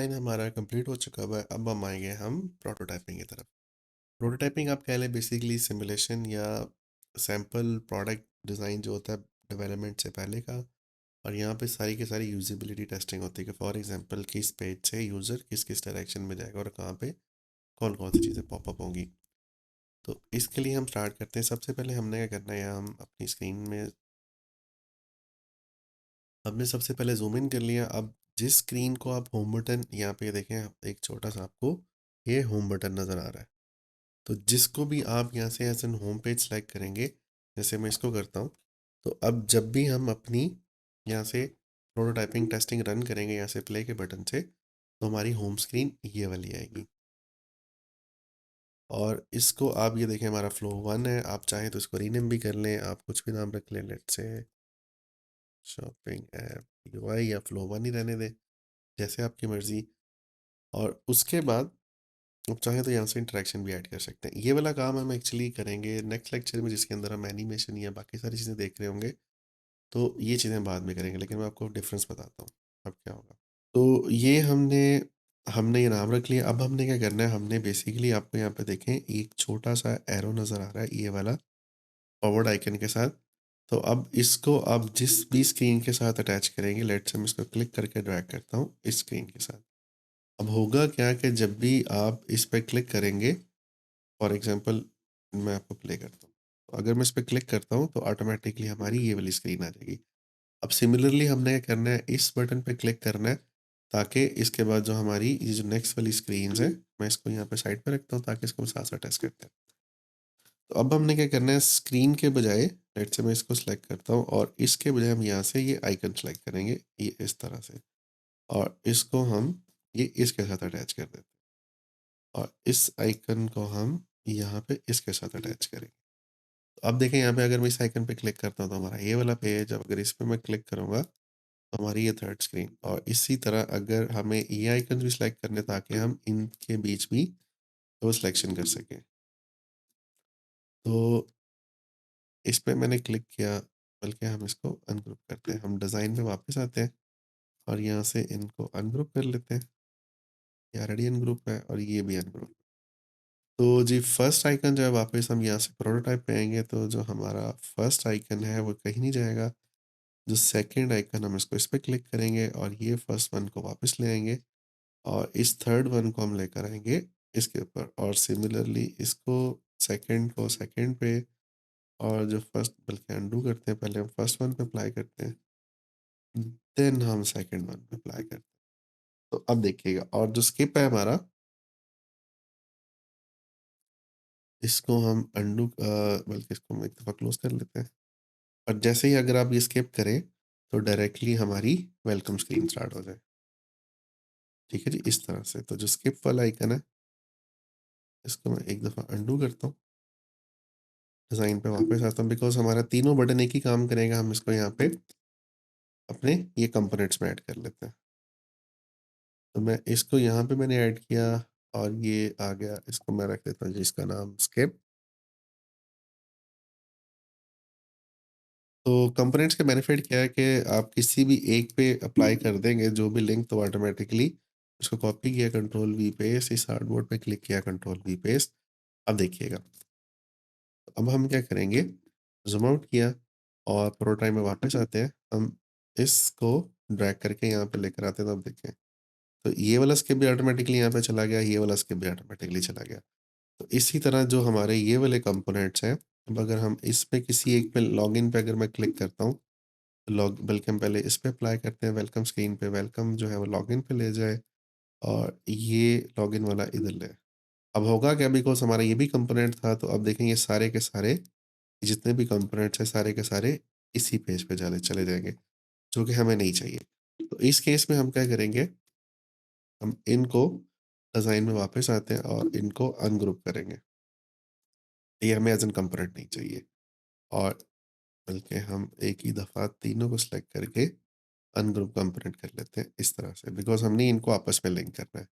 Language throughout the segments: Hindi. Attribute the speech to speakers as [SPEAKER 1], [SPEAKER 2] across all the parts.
[SPEAKER 1] डिज़ाइन हमारा कंप्लीट हो चुका हुआ है। अब हम आएँगे प्रोटोटाइपिंग की तरफ। प्रोटोटाइपिंग आप कह लें बेसिकली सिमुलेशन या सैंपल प्रोडक्ट डिज़ाइन जो होता है डेवलपमेंट से पहले का। और यहाँ पे सारी की सारी यूज़िबिलिटी टेस्टिंग होती है कि फॉर एग्जांपल किस पेज से यूज़र किस किस डायरेक्शन में जाएगा और कहाँ पे कौन कौन सी चीज़ें पॉपअप होंगी। तो इसके लिए हम स्टार्ट करते हैं। सबसे पहले हमने क्या करना है, हम अपनी स्क्रीन में हमने सबसे पहले जूम इन कर लिया। अब जिस स्क्रीन को आप होम बटन यहाँ पे देखें, एक छोटा सा आपको ये होम बटन नज़र आ रहा है। तो जिसको भी आप यहाँ से as an home page select करेंगे, जैसे मैं इसको करता हूँ, तो अब जब भी हम अपनी यहाँ से प्रोटोटाइपिंग टेस्टिंग रन करेंगे यहाँ से प्ले के बटन से, तो हमारी होम स्क्रीन ये वाली आएगी। और इसको आप ये देखें, हमारा फ्लो वन है। आप चाहें तो इसको रीनेम भी कर लें, आप कुछ भी नाम रख लें, let's say shopping app UI या फ्लो वन ही रहने दें, जैसे आपकी मर्ज़ी। और उसके बाद आप चाहें तो यहाँ से इंटरेक्शन भी ऐड कर सकते हैं। ये वाला काम हम एक्चुअली करेंगे नेक्स्ट लेक्चर में, जिसके अंदर हम एनिमेशन या बाकी सारी चीज़ें देख रहे होंगे। तो ये चीज़ें बाद में करेंगे, लेकिन मैं आपको डिफरेंस बताता हूँ अब क्या होगा। तो ये हमने हमने ये नाम रख लिया। अब हमने क्या करना है, हमने बेसिकली आपको यहाँ पे देखें एक छोटा सा एरो नज़र आ रहा है ये वाला फॉरवर्ड आइकन के साथ। तो अब इसको आप जिस भी स्क्रीन के साथ अटैच करेंगे, लेट्स हम इसको क्लिक करके ड्रैग करता हूँ इस स्क्रीन के साथ। अब होगा क्या कि जब भी आप इस पर क्लिक करेंगे, फॉर एग्जांपल मैं आपको प्ले करता हूँ, तो अगर मैं इस पर क्लिक करता हूँ तो ऑटोमेटिकली हमारी ये वाली स्क्रीन आ जाएगी। अब सिमिलरली हमने क्या करना है, इस बटन पे क्लिक करना है, ताकि इसके बाद जो हमारी ये जो नेक्स्ट वाली स्क्रीन है, मैं इसको यहाँ पे साइड पे रखता हूँ ताकि इसको साथ साथ टेस्ट करते हैं। तो अब हमने क्या करना है, स्क्रीन के बजाय लेट्स से मैं इसको सेलेक्ट करता हूँ और इसके बजाय हम यहाँ से ये आइकन सेलेक्ट करेंगे, ये इस तरह से। और इसको हम ये इसके साथ अटैच कर देते हैं और इस आइकन को हम यहाँ पे इसके साथ अटैच करेंगे। तो अब देखें यहाँ पे अगर मैं इस आइकन पे क्लिक करता हूँ तो हमारा ये वाला पेज, अब अगर इस पे मैं क्लिक करूँगा तो हमारी ये थर्ड स्क्रीन। और इसी तरह अगर हमें ये आइकन भी सिलेक्ट करने ताकि हम इनके बीच भी वो सिलेक्शन कर सकें, तो इस पे मैंने क्लिक किया, बल्कि हम इसको अनग्रुप करते हैं। हम डिज़ाइन पे वापस आते हैं और यहाँ से इनको अनग्रुप कर लेते हैं। ये ऑलरेडी अनग्रुप है और ये भी अनग्रुप। तो जी फर्स्ट आइकन जो है, वापस हम यहाँ से प्रोटोटाइप पे आएंगे तो जो हमारा फर्स्ट आइकन है वो कहीं नहीं जाएगा। जो सेकंड आइकन हम इसको इस पर क्लिक करेंगे और ये फर्स्ट वन को वापस ले आएंगे और इस थर्ड वन को हम लेकर आएंगे इसके ऊपर। और सिमिलरली इसको सेकंड को सेकंड पे, और जो फर्स्ट, बल्कि अंडू करते हैं, पहले हम फर्स्ट वन पे अप्लाई करते हैं, देन हम सेकंड वन पे अप्लाई करते हैं। तो अब देखिएगा, और जो स्किप है हमारा, इसको हम अंडू बल्कि इसको हम एक दफ़ा क्लोज कर लेते हैं। और जैसे ही अगर आप ये स्किप करें तो डायरेक्टली हमारी वेलकम स्क्रीन स्टार्ट हो जाए। ठीक है जी, इस तरह से। तो जो स्किप वाला आइकन है, इसको मैं एक दफ़ा अंडू करता हूँ, डिज़ाइन पे वापस आता हूँ, बिकॉज हमारा तीनों बटन एक ही काम करेगा। हम इसको यहाँ पे अपने ये कंपोनेंट्स में ऐड कर लेते हैं। तो मैं इसको यहाँ पे मैंने ऐड किया और ये आ गया। इसको मैं रख देता हूँ जिसका नाम स्किप। तो कंपोनेंट्स के बेनिफिट क्या है कि आप किसी भी एक पे अप्लाई कर देंगे जो भी लिंक, तो ऑटोमेटिकली उसको कॉपी किया, कंट्रोल वी पेस्ट, इस आर्टबोर्ड पे क्लिक किया, कंट्रोल वी पेस्ट। अब देखिएगा, अब हम क्या करेंगे, ज़ूम आउट किया और प्रोटोटाइप में वापस आते हैं। हम इसको ड्रैग करके यहाँ पे लेकर आते हैं, तो अब देखें, तो ये वाला स्किप भी ऑटोमेटिकली यहाँ पे चला गया, ये वाला स्किप भी ऑटोमेटिकली चला गया। तो इसी तरह जो हमारे ये वाले कंपोनेंट्स हैं, अब अगर हम इस पे किसी एक पे लॉगिन पे अगर मैं क्लिक करता हूँ, लॉग बल्कि हम पहले इस पे अप्लाई करते हैं वेलकम स्क्रीन पे, वेलकम जो है वो लॉगिन पे ले जाए और ये लॉगिन वाला इधर ले। अब होगा क्या, बिकॉज़ हमारा ये भी कंपोनेंट था, तो अब देखें ये सारे के सारे जितने भी कंपोनेंट्स हैं, सारे के सारे इसी पेज पे चले चले जाएँगे, जो कि हमें नहीं चाहिए। तो इस केस में हम क्या करेंगे, हम इनको डिज़ाइन में वापस आते हैं और इनको अनग्रुप करेंगे। ये हमें एज़ एन कंपोनेंट नहीं चाहिए। और बल्कि हम एक ही दफ़ा तीनों को सिलेक्ट करके अनग्रुप कंपोनेंट कर लेते हैं इस तरह से, बिकॉज़ हमने इनको आपस में लिंक करना है।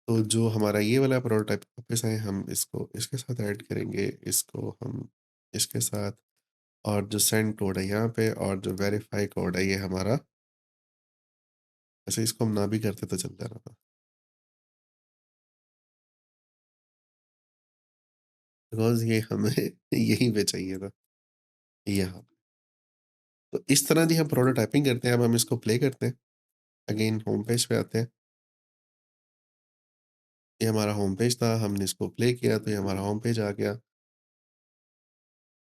[SPEAKER 1] तो जो हमारा ये वाला प्रोटोटाइप वापस है, हम इसको इसके साथ ऐड करेंगे, इसको हम इसके साथ, और जो सेंड कोड है यहाँ पे और जो वेरीफाई कोड है ये हमारा, ऐसे इसको हम ना भी करते तो चल जाना था। बिकॉज़ ये हमें यहीं पे चाहिए था, यहाँ। तो इस तरह जी हम प्रोटोटाइपिंग करते हैं, अब हम इसको प्ले करते हैं। अगेन होम पेज पे आते हैं। ये हमारा होम पेज था, हमने इसको प्ले किया तो ये हमारा होम पेज आ गया।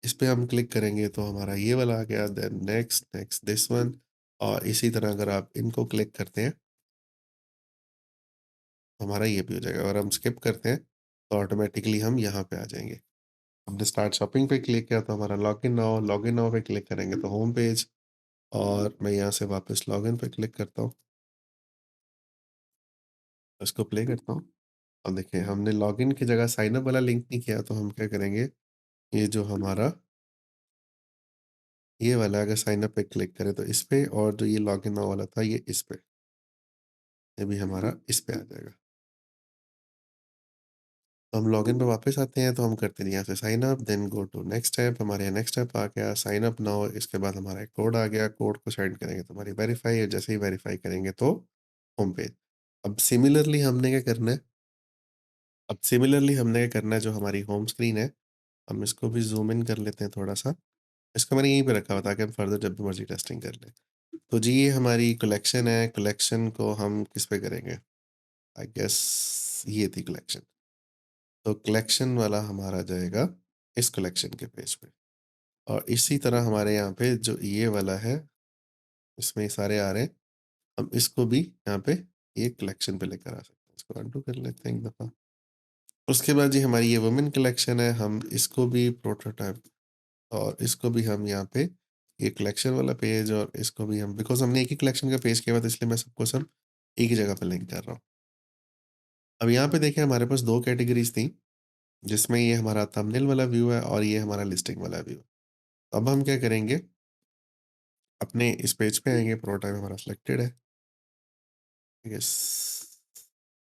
[SPEAKER 1] इस पे हम क्लिक करेंगे तो हमारा ये वाला आ गया, then next, next this one, और इसी तरह अगर आप इनको क्लिक करते हैं, तो हमारा ये भी हो जाएगा। अगर हम स्किप करते हैं, तो ऑटोमैटिकली हम यहाँ पे आ जाएँगे। हमने स्टार्ट शॉपिंग पे क्लिक किया तो हमारा लॉगिन नाउ पे क्लिक करेंगे तो होम पेज, और मैं यहाँ से वापस लॉगिन पे क्लिक करता हूँ, इसको प्ले करता हूँ। अब देखिए हमने लॉगिन की जगह साइन अप वाला लिंक नहीं किया, तो हम क्या करेंगे, ये जो हमारा ये वाला अगर साइन अप पे क्लिक करें तो इस पे, और जो ये लॉगिन नाउ वाला था ये इस पे, ये भी हमारा इस पे आ जाएगा। तो हम लॉगिन पे वापस आते हैं तो हम करते हैं यहाँ से sign up, then go to next step, हमारे यहाँ नेक्स्ट स्टेप आ गया साइन अप नाउ। इसके बाद हमारा एक कोड आ गया, कोड को सेंड करेंगे तो हमारी वेरीफाई है, जैसे ही वेरीफाई करेंगे तो होम पेज। अब सिमिलरली हमने क्या करना है, जो हमारी होम स्क्रीन है, हम इसको भी ज़ूम इन कर लेते हैं थोड़ा-सा। इसको मैंने यहीं पे रखा हुआ ताकि हम फर्दर जब भी मर्ज़ी टेस्टिंग कर लें। तो जी ये हमारी कलेक्शन है, कलेक्शन को हम किस पे करेंगे? आई गेस ये थी कलेक्शन। तो कलेक्शन वाला हमारा जाएगा इस कलेक्शन के पेज पे, और इसी तरह हमारे यहाँ पे जो ये वाला है, इसमें ये सारे आ रहे हैं, हम इसको भी यहाँ पे ये कलेक्शन पे लेकर आ सकते हैं। इसको अनडू कर लेते हैं एक दफ़ा। उसके बाद जी हमारी ये वुमेन कलेक्शन है, हम इसको भी प्रोटोटाइप, और इसको भी हम यहाँ पे ये कलेक्शन वाला पेज, और इसको भी हम, बिकॉज़ हमने एक ही कलेक्शन का पेज किया हुआ था इसलिए मैं सबको सब एक ही जगह पे लिंक कर रहा हूँ। अब यहाँ पे देखिए हमारे पास 2 कैटेगरीज़ थी, जिसमें ये हमारा थंबनेल वाला व्यू है और ये हमारा लिस्टिंग वाला व्यू। अब हम क्या करेंगे, अपने इस पेज पे आएँगे, प्रोटोटाइप हमारा सिलेक्टेड है। यस,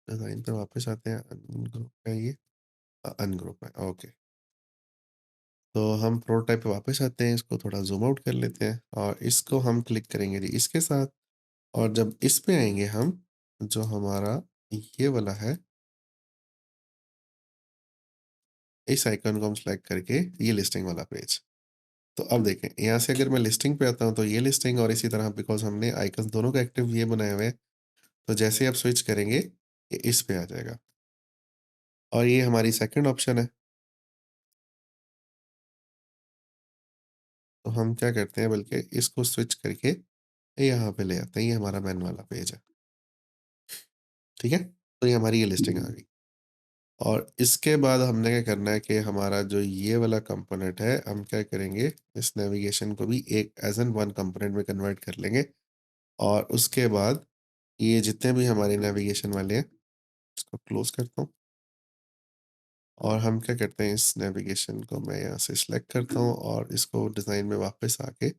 [SPEAKER 1] डिज़ाइन पे वापस आते हैं, अनग्रुप है ये, अनग्रुप है, ओके। तो हम प्रोटोटाइप पे वापस आते हैं, इसको थोड़ा ज़ूम आउट कर लेते हैं और इसको हम क्लिक करेंगे जी इसके साथ, और जब इस पे आएँगे हम, जो हमारा ये वाला है, इस आइकन को हम सेलेक्ट करके ये लिस्टिंग वाला पेज। तो अब देखें, यहाँ से अगर मैं लिस्टिंग पे आता हूँ, तो ये लिस्टिंग, और इसी तरह बिकॉज़ हमने आइकन्स दोनों का एक्टिव ये बनाए हुए हैं, तो जैसे ही आप स्विच करेंगे, ये इस पे आ जाएगा, और ये हमारी सेकंड ऑप्शन है। तो हम क्या करते हैं, बल्कि इसको स्विच करके यहाँ पे ले आते हैं, ये हमारा मेन वाला पेज है, ठीक है? तो ये हमारी ये लिस्टिंग आ गई, और इसके बाद हमने क्या करना है कि हमारा जो ये वाला कंपोनेंट है, हम क्या करेंगे, इस नेविगेशन को भी एक एज़ एन वन कंपोनेंट में कन्वर्ट कर लेंगे, और उसके बाद ये जितने भी हमारे नेविगेशन वाले हैं, इसको क्लोज़ करता हूँ, और हम क्या करते हैं, इस नेविगेशन को मैं यहाँ से सिलेक्ट करता हूँ और इसको डिज़ाइन में वापस आके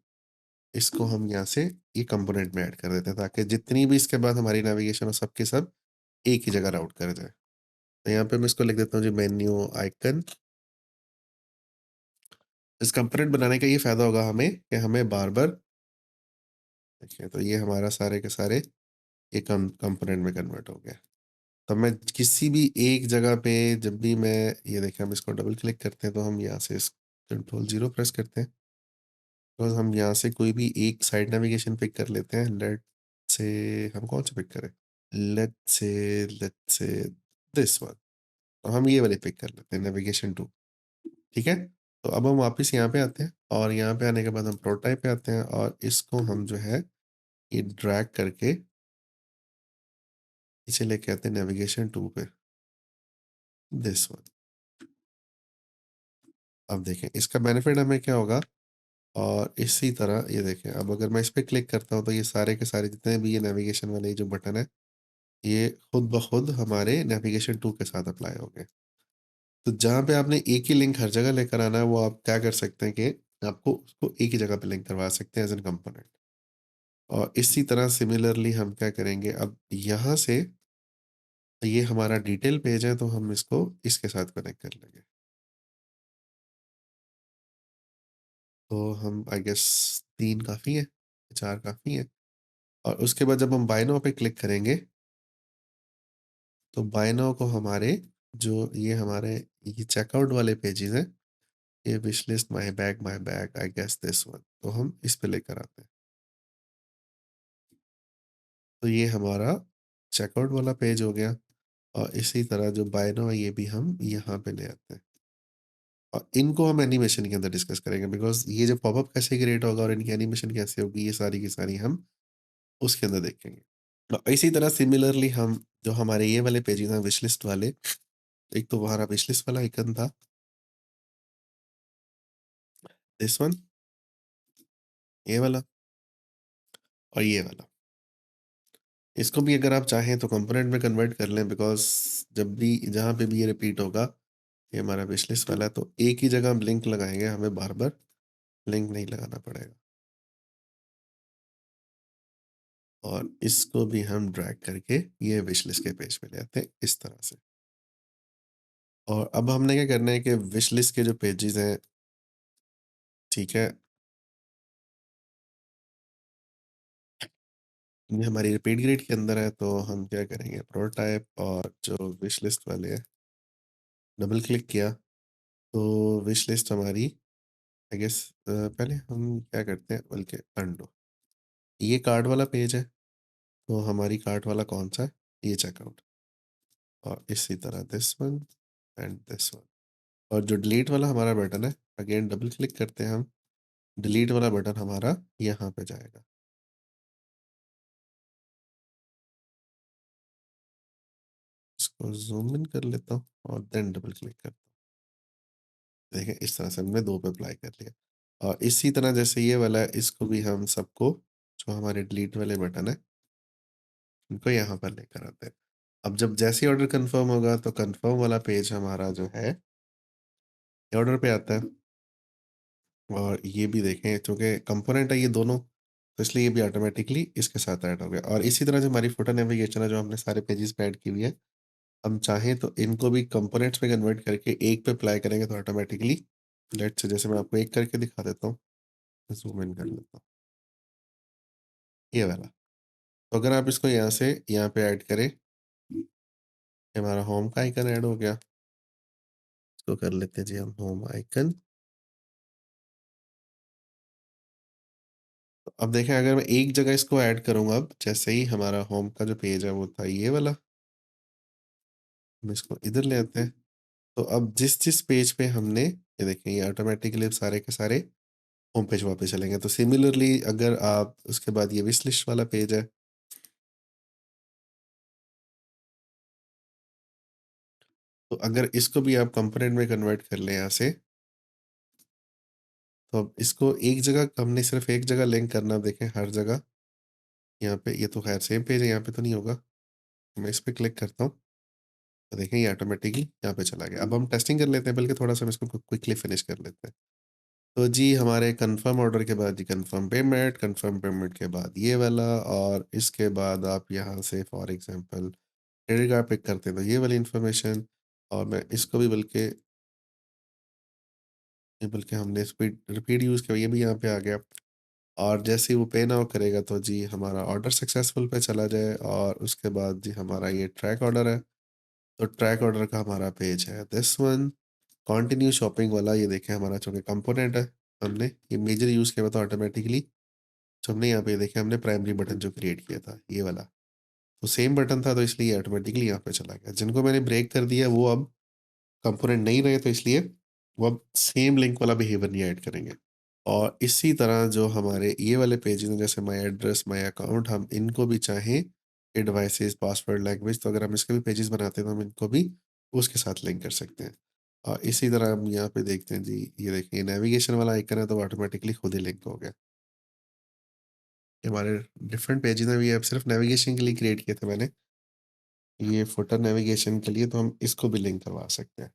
[SPEAKER 1] इसको हम यहाँ से ये कंपोनेंट में ऐड कर देते हैं, ताकि जितनी भी इसके बाद हमारी नेविगेशन हो, सब के सब एक ही जगह राउट कर जाए। तो यहाँ पे मैं इसको लिख देता हूँ जी, मेन्यू आइकन। इस कंपोनेंट बनाने का ये फ़ायदा होगा हमें कि हमें बार-बार, देखिए तो ये हमारा सारे के सारे ये कंपोनेंट में कन्वर्ट हो गया। तो मैं किसी भी एक जगह पे जब भी मैं, ये देखिए हम इसको डबल क्लिक करते हैं तो हम यहाँ से इस कंट्रोल 0 प्रेस करते हैं। तो हम यहाँ से कोई भी एक साइड नेविगेशन पिक कर लेते हैं। लेट्स से हम कौन सा पिक करें? Let's say this one. तो हम ये वाली पिक कर लेते हैं, नेविगेशन 2, ठीक है? तो अब हम वापस यहाँ पे आते हैं, और यहाँ पे आने के बाद हम प्रोटोटाइप पे आते हैं, और इसको हम जो है ये ड्रैग करके इसे लेके आते हैं नेविगेशन 2 पे, दिस वन। अब देखें इसका बेनिफिट हमें क्या होगा, और इसी तरह ये देखें, अब अगर मैं इस पे क्लिक करता हूँ तो ये सारे के सारे जितने भी ये नेविगेशन वाले जो बटन है, ये खुद ब खुद हमारे नेविगेशन 2 के साथ अप्लाई हो गए। तो जहाँ पे आपने एक ही लिंक हर जगह लेकर आना है, वो आप क्या कर सकते हैं कि आपको उसको एक ही जगह पे लिंक करवा सकते हैं एज़ एन कंपोनेंट। और इसी तरह सिमिलरली हम क्या करेंगे, अब यहाँ से ये हमारा डिटेल पेज है, तो हम इसको इसके साथ कनेक्ट कर लेंगे। तो हम आई गेस 3 काफ़ी है, 4 काफ़ी है, और उसके बाद जब हम बाय नाउ पे क्लिक करेंगे, तो बाय नाउ को हमारे जो ये हमारे ये चेकआउट वाले पेजेज़ हैं, ये wish list, my bag, I guess this one, तो हम इस पे लेकर आते हैं। तो ये हमारा चेकआउट वाला पेज हो गया और इसी तरह जो बाय नाउ है ये भी हम यहाँ पे ले आते हैं। और इनको हम एनिमेशन के अंदर डिस्कस करेंगे बिकॉज़ ये जो पॉपअप कैसे क्रिएट होगा और इनकी एनिमेशन कैसे होगी, ये सारी की सारी हम उसके अंदर देखेंगे। इसी तरह सिमिलरली हम जो हमारे ये वाले पेजेज़ हैं विश लिस्ट वाले, एक तो हमारा विश लिस्ट वाला आइकन था, दिस वन, ये वाला और ये वाला। इसको भी अगर आप चाहें तो कंपोनेंट में कन्वर्ट कर लें बिकॉज़ जब भी जहाँ पे भी ये रिपीट होगा, ये हमारा विश लिस्ट वाला है तो एक ही जगह हम लिंक लगाएँगे, हमें बार-बार लिंक नहीं लगाना पड़ेगा। और इसको भी हम ड्रैग करके ये विश लिस्ट के पेज पे ले आते हैं इस तरह से। और अब हमने क्या करना है कि विश लिस्ट के जो पेजेज़ हैं, ठीक है? ये हमारी रिपीट ग्रिड के अंदर है तो हम क्या करेंगे प्रोटोटाइप और जो विश लिस्ट वाले हैं, डबल क्लिक किया तो विश लिस्ट हमारी आई गेस पहले हम क्या करते हैं बल्कि अनडू। ये कार्ट वाला पेज है, तो हमारी कार्ट वाला कौन-सा है? ये चेकआउट और इसी तरह this one and this one. और जो डिलीट वाला हमारा बटन है, अगेन डबल क्लिक करते हैं हम, डिलीट वाला बटन हमारा यहाँ पे जाएगा। इसको ज़ूम इन कर लेता हूँ और देन डबल क्लिक करता हूँ। देखें इस तरह से हमने 2 पे अप्लाई कर लिया। और इसी तरह जैसे ये वाला है, इसको भी हम सबको जो हमारे डिलीट वाले बटन है, इनको यहाँ पर लेकर आते हैं। अब जब जैसे ही ऑर्डर कन्फर्म होगा तो कन्फर्म वाला पेज हमारा जो है, ये ऑर्डर पे आता है। और ये भी देखें चूँकि कंपोनेंट है ये दोनों, तो इसलिए ये भी ऑटोमैटिकली इसके साथ ऐड हो गया। और इसी तरह जो हमारी फुटर नेविगेशन है, जो हमने सारे पेजेज़ पे ऐड की हुई है, हम चाहें तो इनको भी कंपोनेंट्स में कन्वर्ट करके एक पे अप्लाई करेंगे तो ऑटोमैटिकली लेट्स से जैसे मैं आपको एक करके दिखा देता हूँ, ज़ूम इन कर लेता हूँ, ये वाला। तो अगर आप इसको यहाँ से यहाँ पे ऐड करें, ये हमारा होम का आइकन ऐड हो गया। इसको कर लेते हैं जी हम होम आइकन। तो अब देखें अगर मैं एक जगह इसको ऐड करूँगा, अब जैसे ही हमारा होम का जो पेज है वो था ये वाला, हम इसको इधर ले आते हैं। तो अब जिस-जिस पेज पे हमने ये देखें ये ऑटोमैटिकली सारे के सारे होम पेज वापस चलेंगे। तो सिमिलरली अगर आप उसके बाद ये विश लिस्ट वाला पेज है, तो अगर इसको भी आप कंपोनेंट में कन्वर्ट कर लें यहाँ से, तो अब इसको एक जगह हमने सिर्फ़ एक जगह लिंक करना, अब देखें हर जगह यहाँ पे ये तो ख़ैर सेम पेज है, यहाँ पे तो नहीं होगा। मैं इस पे क्लिक करता हूँ, तो देखें ये ऑटोमैटिकली यहाँ पे चला गया। अब हम टेस्टिंग कर लेते हैं, बल्कि थोड़ा-सा हम इसको क्विकली फिनिश कर लेते हैं। तो जी हमारे कन्फर्म ऑर्डर के बाद जी कन्फर्म पेमेंट के बाद ये वाला और इसके बाद आप यहाँ से for example credit card pick करते हैं तो ये वाली इन्फॉर्मेशन। और मैं इसको भी बल्कि हमने स्पीड रिपीट यूज़ किया, ये भी यहाँ पे आ गया। और जैसे ही वो पे नाउ करेगा तो जी हमारा ऑर्डर सक्सेसफुल पे चला जाए और उसके बाद जी हमारा ये ट्रैक ऑर्डर है। तो ट्रैक ऑर्डर का हमारा पेज है दिस वन। कंटिन्यू शॉपिंग वाला ये देखें हमारा चूँकि कंपोनेंट है, हमने ये मेजर यूज़ किया हुआ था ऑटोमैटिकली। तो हमने यहाँ पे देखें हमने प्राइमरी बटन जो क्रिएट किया था ये वाला, तो सेम बटन था तो इसलिए ऑटोमैटिकली यहाँ पे चला गया। जिनको मैंने ब्रेक कर दिया वो अब कंपोनेंट नहीं रहे तो इसलिए वो अब सेम लिंक वाला बिहेवियर नहीं ऐड करेंगे। और इसी तरह जो हमारे ये वाले पेजेज़ हैं जैसे माय एड्रेस, माय अकाउंट, हम इनको भी चाहें ये डिवाइसेज़, पासवर्ड, लैंग्वेज, तो अगर हम इसके भी पेजेज़ बनाते हैं तो हम इनको भी उसके साथ लिंक कर सकते हैं। और इसी तरह हम यहाँ पे देखते हैं जी, ये देखिए नेविगेशन वाला आइकन है तो ऑटोमैटिकली खुद ही लिंक हो गया। ये हमारे डिफरेंट पेजेज़ हैं, ये अब सिर्फ़ नेविगेशन के लिए क्रिएट किए थे मैंने। ये फुटर नेविगेशन के लिए तो हम इसको भी लिंक करवा सकते हैं।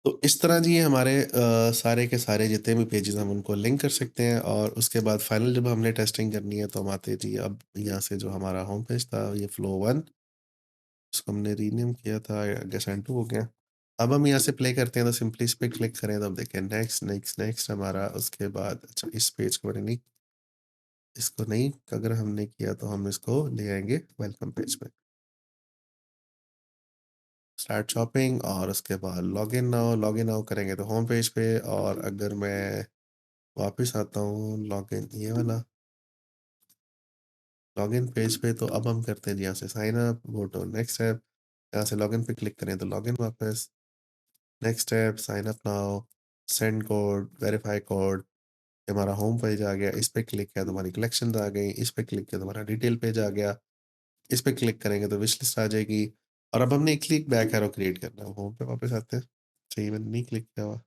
[SPEAKER 1] तो इस तरह जी ये हमारे सारे के सारे जितने भी पेजेज़ हम उनको लिंक कर सकते हैं और उसके बाद फाइनल जब हमने टेस्टिंग करनी है तो हम आते हैं जी, अब यहाँ से जो हमारा होम पेज था ये फ्लो 1, उसको हमने रीनेम किया था, आई गेस एंड 2 हो गया। अब हम यहाँ से प्ले करते हैं तो सिंपली इस पे क्लिक करें तो अब देखें नेक्स्ट, नेक्स्ट, नेक्स्ट हमारा उसके बाद अच्छा इस पेज को मैंने नहीं, इसको नहीं अगर हमने किया तो हम इसको ले आएँगे वेलकम पेज पे। स्टार्ट शॉपिंग और उसके बाद लॉगिन नाउ करेंगे तो होम पेज पे। और अगर मैं वापस आता हूँ लॉगिन ये वाला लॉगिन पेज पे, तो अब हम करते हैं जी यहाँ से sign up, go to next step, यहाँ से लॉगिन पे क्लिक करें तो लॉगिन वापस, next step sign up now, send code, verify code, हमारा होम पेज आ गया, इस पे क्लिक किया तो हमारी कलेक्शन आ गई, इस पे क्लिक किया तो हमारा डिटेल पेज आ गया, इस पे क्लिक करेंगे तो विश लिस्ट आ जाएगी। और अब हमने एक क्लिक बैक एरो क्रिएट करना है, होम पे वापस आते हैं, सही मैंने नहीं क्लिक किया हुआ,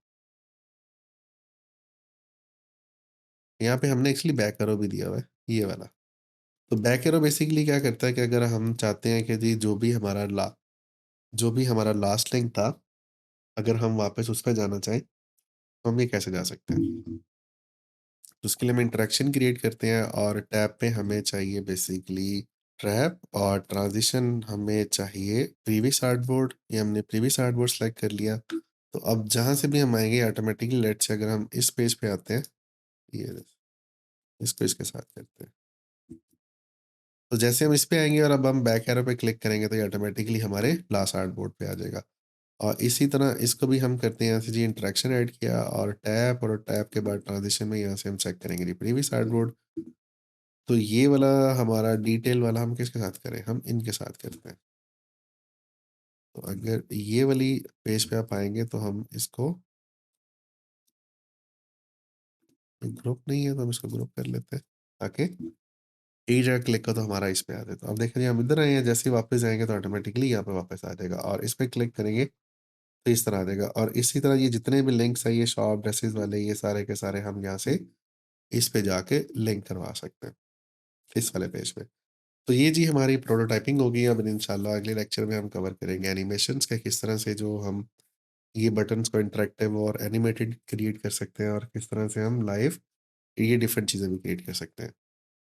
[SPEAKER 1] यहाँ पे हमने एक्चुअली बैक एरो भी दिया हुआ है ये वाला। तो बैक एरो बेसिकली क्या करता है कि अगर हम चाहते हैं कि जी जो भी हमारा लास्ट लिंक था, अगर हम वापस उस पे जाना चाहें तो हम ये कैसे जा सकते हैं। तो उसके लिए हम इंटरेक्शन क्रिएट करते हैं और टैब पे हमें चाहिए बेसिकली ट्रैप, और ट्रांजिशन हमें चाहिए प्रीवियस आर्टबोर्ड, ये हमने प्रीवियस आर्टबोर्ड सेलेक्ट कर लिया। तो अब जहाँ से भी हम आएंगे ऑटोमेटिकली, लेट्स से अगर हम इस पेज पे आते हैं, ये इसको इसके साथ करते हैं, तो जैसे हम इस पे आएंगे और अब हम बैक एरो पे क्लिक करेंगे तो ये ऑटोमेटिकली हमारे लास्ट आर्टबोर्ड पे आ जाएगा। और इसी तरह इसको भी हम करते हैं, यहाँ से जी इंटरेक्शन ऐड किया और टैप के बाद ट्रांजिशन में यहाँ से हम चेक करेंगे जी प्रीवियस आर्टबोर्ड। तो ये वाला हमारा डिटेल वाला हम किसके साथ करें, हम इनके साथ करते हैं। तो अगर ये वाली पेज पे आप आएंगे तो हम इसको, ग्रुप नहीं है तो हम इसको ग्रुप कर लेते हैं ताकि एक जगह क्लिक का तो हमारा इस पे आ जाए। तो अब देखें जी हम इधर आए हैं, जैसे ही वापस जाएंगे तो ऑटोमेटिकली यहाँ पे वापस आ जाएगा, और इस पे क्लिक करेंगे तो इस तरह आ जाएगा। और इसी तरह ये जितने भी लिंक्स है, ये शॉप ड्रेसेस वाले, ये सारे के सारे हम यहाँ से इस पे जाके लिंक करवा सकते हैं इस वाले पेज पे। तो ये जी हमारी प्रोटोटाइपिंग होगी। अब इंशाल्लाह अगले लेक्चर में हम कवर करेंगे एनिमेशंस के, किस तरह से जो हम ये बटन्स को इंटरेक्टिव और एनिमेटेड क्रिएट कर सकते हैं, और किस तरह से हम लाइव ये डिफरेंट चीज़ें भी क्रिएट कर सकते हैं।